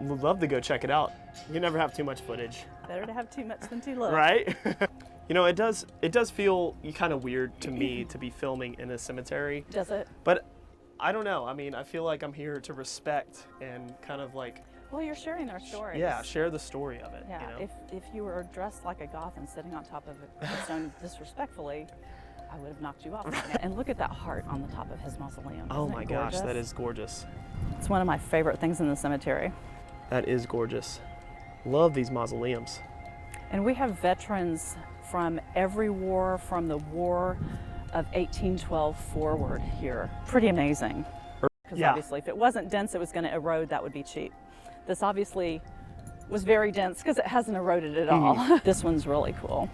would love to go check it out. You never have too much footage. Better to have too much than too little. Right? You know, it does feel kind of weird to me to be filming in a cemetery. Does it? But I don't know. I mean, I feel like I'm here to respect and kind of like, Well, you're sharing our stories. yeah, share the story of it. Yeah, You know? if you were dressed like a goth and sitting on top of a stone disrespectfully, I would have knocked you off. And look at that heart on the top of his mausoleum. Oh Isn't my it gosh, gorgeous? that is gorgeous. It's one of my favorite things in the cemetery. That is gorgeous. Love these mausoleums. And we have veterans from every war, from the War of 1812 forward here. Pretty amazing. Because Yeah. obviously if it wasn't dense, it was going to erode, that would be cheap. This obviously was very dense because it hasn't eroded at all. This one's really cool.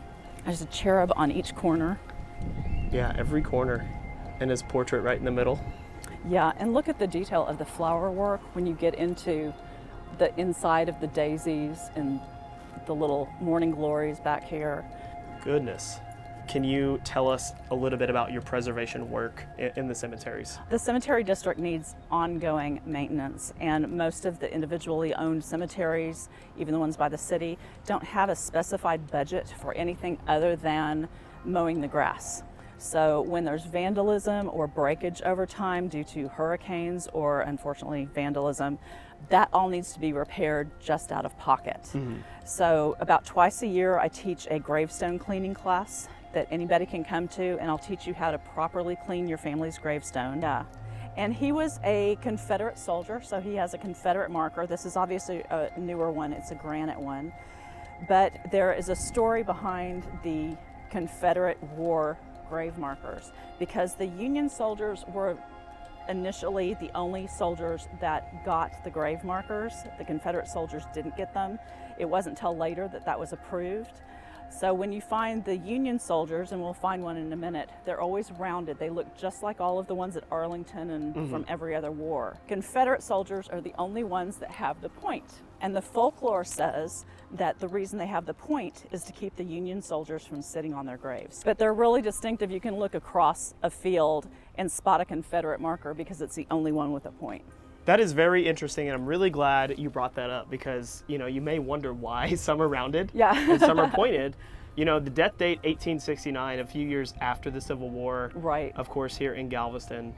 There's a cherub on each corner. Yeah, every corner. And his portrait right in the middle. Yeah, and look at the detail of the flower work when you get into the inside of the daisies and the little morning glories back here. Goodness. Can you tell us a little bit about your preservation work in the cemeteries? The cemetery district needs ongoing maintenance, and most of the individually owned cemeteries, even the ones by the city, don't have a specified budget for anything other than mowing the grass. So when there's vandalism or breakage over time due to hurricanes or unfortunately vandalism, that all needs to be repaired just out of pocket. So about twice a year I teach a gravestone cleaning class that anybody can come to, and I'll teach you how to properly clean your family's gravestone. Yeah. And he was a Confederate soldier, so he has a Confederate marker. This is obviously a newer one, it's a granite one. But there is a story behind the Confederate War grave markers, because the Union soldiers were initially the only soldiers that got the grave markers. The Confederate soldiers didn't get them. It wasn't till later that that was approved. So when you find the Union soldiers, and we'll find one in a minute, they're always rounded. They look just like all of the ones at Arlington and from every other war. Confederate soldiers are the only ones that have the point. And the folklore says that the reason they have the point is to keep the Union soldiers from sitting on their graves. But they're really distinctive. You can look across a field and spot a Confederate marker because it's the only one with a point. That is very interesting, and I'm really glad you brought that up because, you know, you may wonder why some are rounded and some are pointed. You know, the death date, 1869, a few years after the Civil War, Right. of course, here in Galveston.